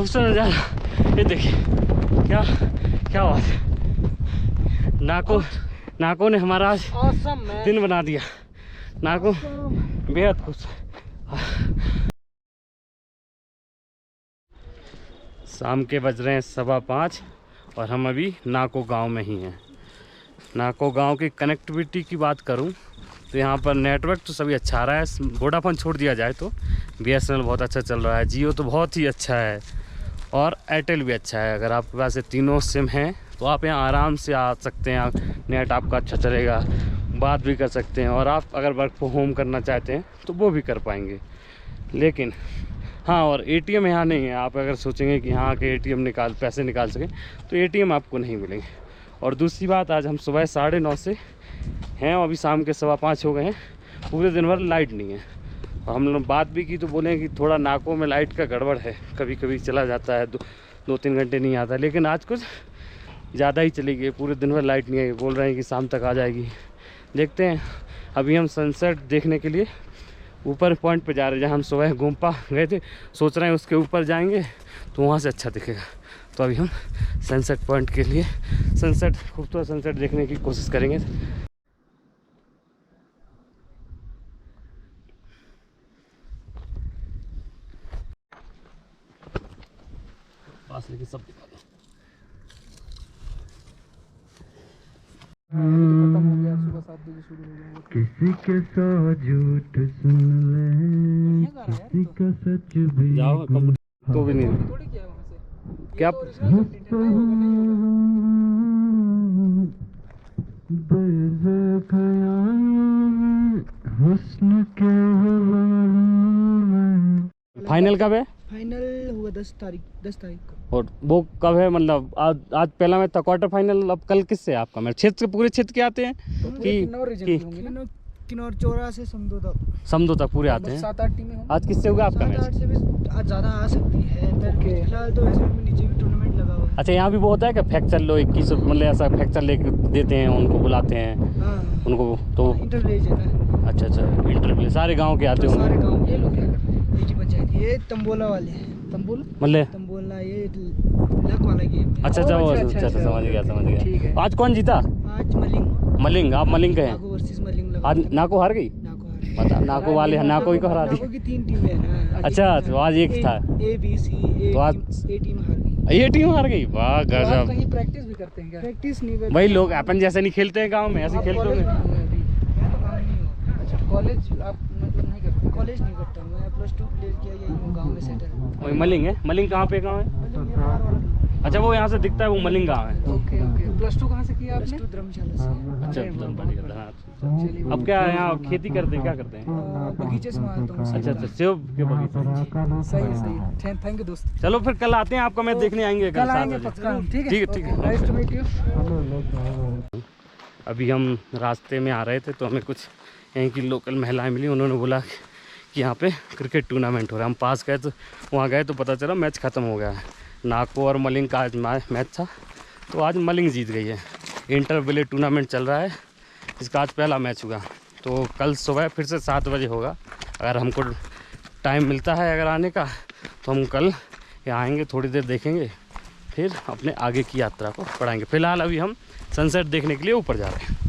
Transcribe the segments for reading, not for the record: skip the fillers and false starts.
खूबसूरत नज़ारा। ये देखिए क्या क्या बात है। नाको ने हमारा आज दिन बना दिया। नाको बेहद खुश। शाम के बज रहे हैं 5:15 और हम अभी नाको गांव में ही हैं। नाको गांव की कनेक्टिविटी की बात करूं तो यहाँ पर नेटवर्क तो सभी अच्छा आ रहा है। वोडाफोन छोड़ दिया जाए तो BSNL बहुत अच्छा चल रहा है, जियो तो बहुत ही अच्छा है और एयरटेल भी अच्छा है। अगर आपके पास ये तीनों सिम हैं तो आप यहाँ आराम से आ सकते हैं। नेट आपका अच्छा चलेगा, बात भी कर सकते हैं और आप अगर वर्क फ्रॉम होम करना चाहते हैं तो वो भी कर पाएंगे। लेकिन हाँ, और ATM यहाँ नहीं है। आप अगर सोचेंगे कि यहाँ के ATM पैसे निकाल सकें तो ATM आपको नहीं मिलेंगे। और दूसरी बात, आज हम सुबह 9:30 से हैं और अभी शाम के 5:15 हो गए हैं। पूरे दिन भर लाइट नहीं है और हम लोग बात भी की तो बोले कि थोड़ा नाकों में लाइट का गड़बड़ है, कभी कभी चला जाता है, 2-3 घंटे नहीं आता। लेकिन आज कुछ ज़्यादा ही चली गई, पूरे दिन भर लाइट नहीं आई। बोल रहे हैं कि शाम तक आ जाएगी। देखते हैं। अभी हम सनसेट देखने के लिए ऊपर पॉइंट पे जा रहे हैं जहाँ हम सुबह गोम्पा गए थे। सोच रहे हैं उसके ऊपर जाएंगे तो वहाँ से अच्छा दिखेगा। तो अभी हम सनसेट पॉइंट के लिए खूबसूरत सनसेट देखने की कोशिश करेंगे। पास लेके सब दिखा दो। खत्म हो गया, सुबह 7 बजे शुरू हो गया। किसी के साथ झूठ सुन ले, किसी का सच भी जाओ तो भी नहीं थोड़ी किया वहाँ से क्या हुस्न के फाइनल कब है? फाइनल हुआ 10 तारीख को। और वो कब है? मतलब आज पहला मैच था, क्वार्टर फाइनल। अब कल किससे आपका मैच? क्षेत्र पूरे क्षेत्र के आते हैं कि किन्नौर चौरा से समदो तक पूरे आते हैं? 7-8 टीमें होंगी। आज किससे होगा आपका मैच? 7-8 से भी आज ज़्यादा आ सकती है। फिलहाल तो ऐसे में नीचे भी टूर्नामेंट लगा हुआ है। अच्छा, यहाँ भी वो होता है कि फ्रैक्चर लो 21, मतलब ऐसा फ्रैक्चर ले देते हैं, उनको बुलाते हैं उनको तो इंटरविलेज है। अच्छा इंटरव्यू सारे गांव के आते सारे होंगे। गांव ये लोग क्या कर रहे हैं? एक ही पंचायत। ये तंबोला वाले हैं। तंबोला ये लक वाला गेम है। अच्छा समझ गया। ठीक है। आज कौन जीता? आज मलिंग। आप मलिंग के हैं? नाको वर्सेस मलिंग लगा। आज नाको हार गई। पता नाको वाले नाको ही को हरा दी। नाको की 3 टीमें हैं ना। अच्छा, तो आज एक था A B C। तो आज A टीम हार गई। ये टीम हार गई। वाह तो आप गजब। कहीं प्रैक्टिस भी करते हैं क्या? प्रैक्टिस नहीं करते भाई लोग अपन जैसे नहीं खेलते हैं गांव में, ऐसे खेलते कॉलेज होंगे। में अभी मैं तो गाँव नहीं हूँ। अच्छा, कॉलेज आप मतलब नहीं करते? कॉलेज नहीं करता मैं, +2 क्लियर किया, यही हूँ गाँव में सेटल। वही मलिंग है। मलिंग कहाँ पे गाँव है? अच्छा, वो यहाँ से दिखता है, वो मलिंग गाँव है। ओके। +2 कहाँ से किया आपने? +2 धर्मशाला से। अच्छा, चलिए। अब क्या यहाँ खेती करते हैं? क्या करते हैं? बगीचे संभालता हूँ। अच्छा, सेब के बगीचे। सही। थैंक यू दोस्त। चलो फिर कल आते हैं, आपका मैच देखने आएंगे कल 7 आएंगे बजे। पक्का। ठीक है। Nice to meet you. अभी हम रास्ते में आ रहे थे तो हमें कुछ यहीं की लोकल महिलाएं मिली। उन्होंने बोला कि यहाँ पे क्रिकेट टूर्नामेंट हो रहा है। हम पास गए तो वहाँ गए तो पता चला मैच ख़त्म हो गया है। नाको और मलिंग का आज मैच था तो आज मलिंग जीत गई है। इंटर विलेज टूर्नामेंट चल रहा है, इसका आज पहला मैच हुआ। तो कल सुबह फिर से 7 बजे होगा। अगर हमको टाइम मिलता है अगर आने का तो हम कल यहाँ आएंगे, थोड़ी देर देखेंगे, फिर अपने आगे की यात्रा को बढ़ाएंगे। फिलहाल अभी हम सनसेट देखने के लिए ऊपर जा रहे हैं।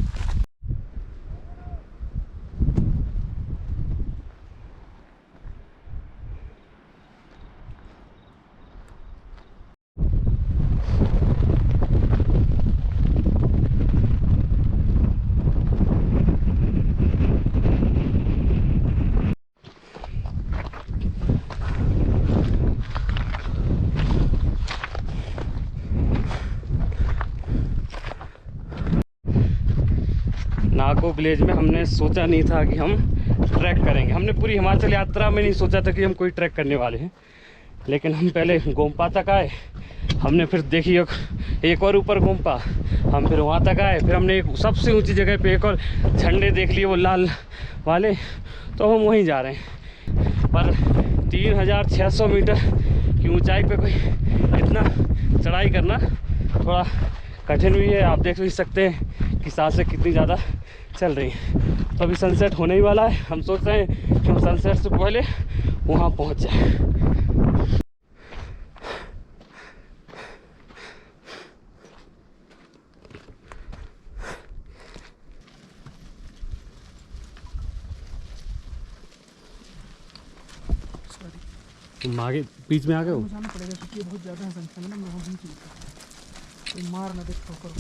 नाको विलेज में हमने सोचा नहीं था कि हम ट्रैक करेंगे। हमने पूरी हिमाचल यात्रा में नहीं सोचा था कि हम कोई ट्रैक करने वाले हैं। लेकिन हम पहले गोम्पा तक आए, हमने फिर देखी एक और ऊपर गोम्पा, हम फिर वहाँ तक आए, फिर हमने एक सबसे ऊंची जगह पे एक और झंडे देख लिए, वो लाल वाले, तो हम वहीं जा रहे हैं। पर 3600 मीटर की ऊंचाई पे कोई इतना चढ़ाई करना थोड़ा कठिन भी है। आप देख भी सकते हैं कि सांसें कितनी ज़्यादा चल रही हैं। तो अभी सनसेट होने ही वाला है। हम सोच रहे हैं कि हम सनसेट से पहले वहाँ पहुँच जाए। तुम आगे बीच में आ गए हो। जाना पड़ेगा क्योंकि ये बहुत ज़्यादा है संख्या में ना, मैं बीच में कोई मार ना दे ठोकर।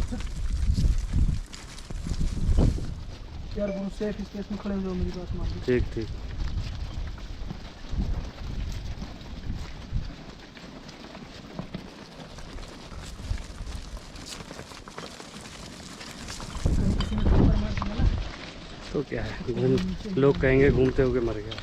यार वो सेफ स्पेस में खड़े हो जाओ, मेरी बात मान लो। ठीक ठीक। किसी ने ठोकर मार दिया ना, तो क्या है, लोग कहेंगे घूमते हुए मर गया।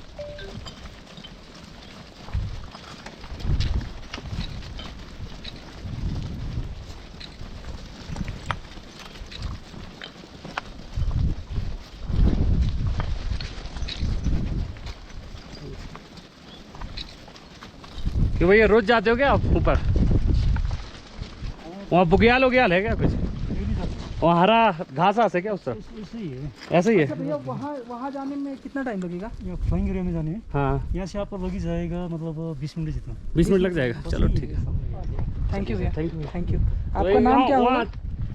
कि भैया रोज जाते हो क्या आप ऊपर? वहाँ बुग्याल उग्याल है क्या कुछ? वहाँ हरा घास है क्या उस तरफ? ऐसे ही है। ऐसे ही अच्छा है। भैया वहाँ जाने में कितना टाइम लगेगा? यहाँ फ्लाइंग एरिया में जाने हैं। हाँ यहाँ से आपको लग ही जाएगा मतलब 20 मिनट जितना। 20 मिनट लग जाएगा। चलो ठीक है। थैंक यू भैया, थैंक यू। Thank you. आपका नाम क्या होगा?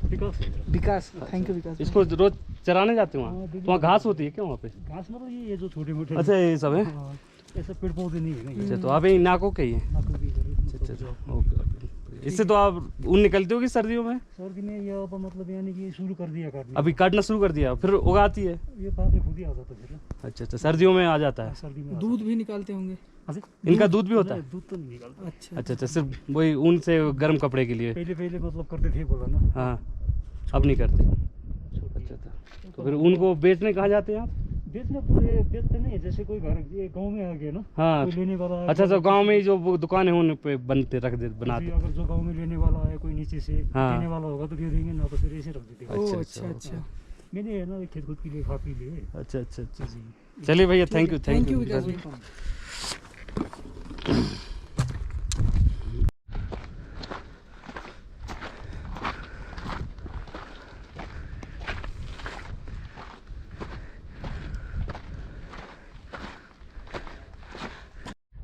विकास विकास। थैंक यू विकास। इसको रोज चराने जाते हो वहाँ? तो वहाँ घास होती है क्या वहाँ पे? घास मतलब ये जो छोटे मोटे। अच्छा ये सब है। हाँ, ऐसे पेड़ पौधे नहीं है ना ये। अच्छा तो आप यही नाको के ही है? ना कोई भी अच्छा अच्छा ओके ओके। इससे तो आप ऊन निकलती होगी सर्दियों में? सर्दी में ये अब मतलब यानी कि शुरू कर दिया काटना। अभी काटना शुरू कर दिया फिर उगाती है? ये बाद में खुद ही आ जाता फिर। अच्छा अच्छा सर्दियों में आ जाता है। सर्दी में दूध भी निकालते होंगे? इनका दूध भी होता है? दूध तो नहीं निकालता। अच्छा अच्छा अच्छा सिर्फ वही ऊन से गर्म कपड़े के लिए? पहले मतलब करते थे बोला ना। हाँ अब नहीं करते। अच्छा अच्छा तो फिर ऊन को बेचने कहाँ जाते हैं आप? बेचने पूरे बेचते नहीं, जैसे कोई घर ये गांव में आ गया ना। हाँ कोई लेने वाला है। अच्छा अच्छा गांव में ही जो वो दुकान है उन पे बनते रख दे बनाते। अगर जो गांव में लेने वाला है कोई नीचे से हाँ। देने वाला होगा तो दे देंगे, ना तो फिर ऐसे रख देते हैं। ओह अच्छा, अच्छा अच्छा। मैंने है ना खेत खुद के लिए खा पी लिए। अच्छा अच्छा अच्छा चलिए भैया thank you thank you Vikas thank भाई।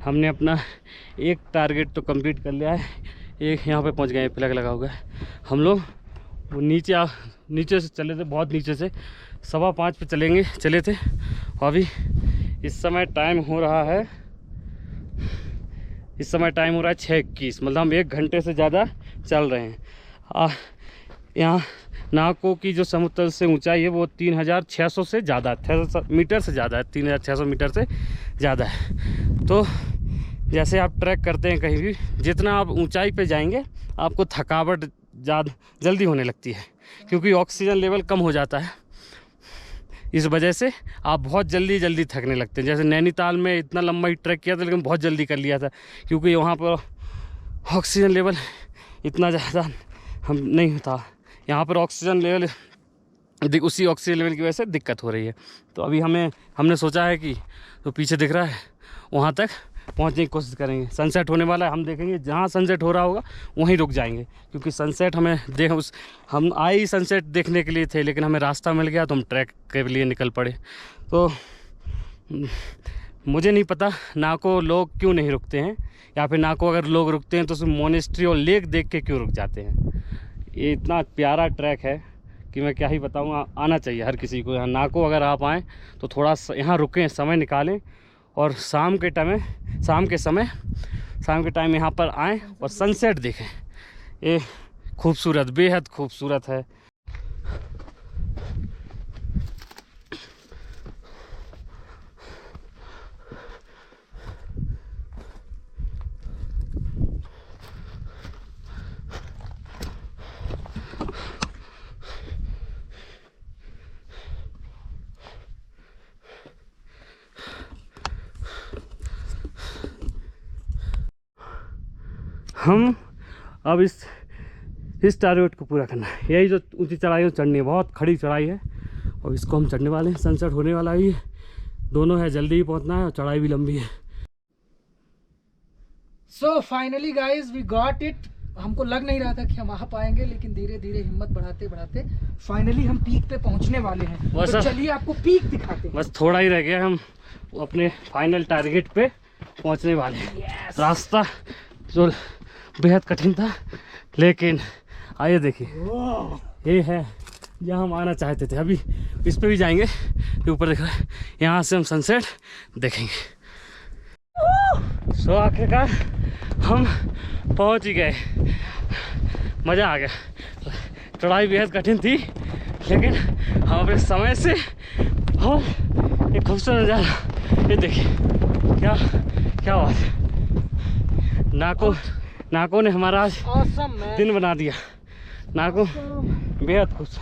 हमने अपना एक टारगेट तो कंप्लीट कर लिया है। एक यहाँ पे पहुँच गए, फ्लैग लगा हुआ है। हम लोग वो नीचे से चले थे, बहुत नीचे से 5:15 पे चले थे। और अभी इस समय टाइम हो रहा है 6:21, मतलब हम 1 घंटे से ज़्यादा चल रहे हैं। यहाँ नाको की जो समुद्र से ऊंचाई है वो 3600 से ज़्यादा, 600 मीटर से ज़्यादा है, 3600 मीटर से ज़्यादा है। तो जैसे आप ट्रैक करते हैं कहीं भी, जितना आप ऊंचाई पे जाएंगे आपको थकावट ज़्यादा जल्दी होने लगती है, क्योंकि ऑक्सीजन लेवल कम हो जाता है। इस वजह से आप बहुत जल्दी थकने लगते हैं। जैसे नैनीताल में इतना लंबा ही ट्रैक किया था, लेकिन बहुत जल्दी कर लिया था, क्योंकि वहाँ पर ऑक्सीजन लेवल इतना ज़्यादा हम नहीं था। यहाँ पर ऑक्सीजन लेवल उसी ऑक्सीजन लेवल की वजह से दिक्कत हो रही है। तो अभी हमने सोचा है कि तो पीछे दिख रहा है वहाँ तक पहुँचने की कोशिश करेंगे। सनसेट होने वाला है, हम देखेंगे जहाँ सनसेट हो रहा होगा वहीं रुक जाएंगे, क्योंकि सनसेट हम आए ही सनसेट देखने के लिए थे, लेकिन हमें रास्ता मिल गया तो हम ट्रैक के लिए निकल पड़े। तो मुझे नहीं पता नाको लोग क्यों नहीं रुकते हैं, या फिर नाको अगर लोग रुकते हैं तो सिर्फ मोनेस्ट्री और लेक देख के क्यों रुक जाते हैं। ये इतना प्यारा ट्रैक है कि मैं क्या ही बताऊँ। आना चाहिए हर किसी को यहाँ नाको। अगर आप आएँ तो थोड़ा यहाँ रुकें, समय निकालें, और शाम के टाइम यहाँ पर आएँ और सनसेट देखें। ये खूबसूरत, बेहद खूबसूरत है। हम अब इस टारगेट को पूरा करना है। यही जो ऊंची चढ़ाई है चढ़नी है, बहुत खड़ी चढ़ाई है, और इसको हम चढ़ने वाले हैं। सनसेट होने वाला ही दोनों है, जल्दी ही पहुंचना है और चढ़ाई भी लंबी है। So finally guys we got it. हमको लग नहीं रहा था कि हम आ पाएंगे, लेकिन धीरे धीरे हिम्मत बढ़ाते बढ़ाते फाइनली हम पीक पे पहुंचने वाले हैं। तो चलिए आपको पीक दिखाते हैं। बस थोड़ा ही रह गया, हम अपने फाइनल टारगेट पे पहुंचने वाले हैं। रास्ता जो बेहद कठिन था, लेकिन आइए देखिए ये है जहाँ हम आना चाहते थे। अभी इस पे भी जाएंगे, ऊपर देख रहे हैं, यहाँ से हम सनसेट देखेंगे। सो आखिरकार हम पहुंच ही गए। मज़ा आ गया। चढ़ाई बेहद कठिन थी लेकिन हम अपने समय से, और एक खूबसूरत नज़ारा, ये देखिए क्या क्या बात है। नाको ने हमारा आज दिन बना दिया। नाको बेहद खुश।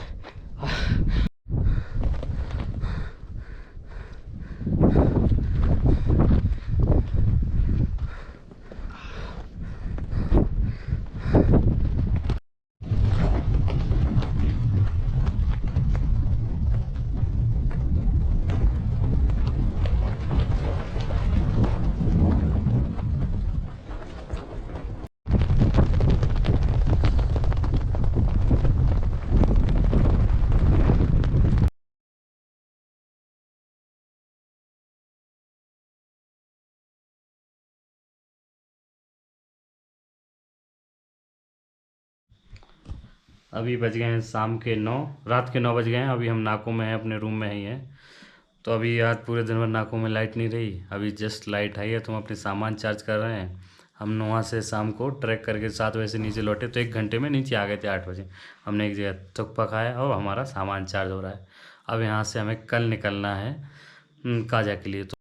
अभी बज गए हैं शाम के 9, रात के 9 बज गए हैं। अभी हम नाको में हैं, अपने रूम में ही हैं। तो अभी आज पूरे दिन भर नाको में लाइट नहीं रही। अभी जस्ट लाइट आई है तो हम अपने सामान चार्ज कर रहे हैं। हम वहाँ से शाम को ट्रैक करके 7 बजे से नीचे लौटे तो 1 घंटे में नीचे आ गए थे 8 बजे। हमने एक जगह थुक्पा खाया और हमारा सामान चार्ज हो रहा है। अब यहाँ से हमें कल निकलना है काजा के लिए। तो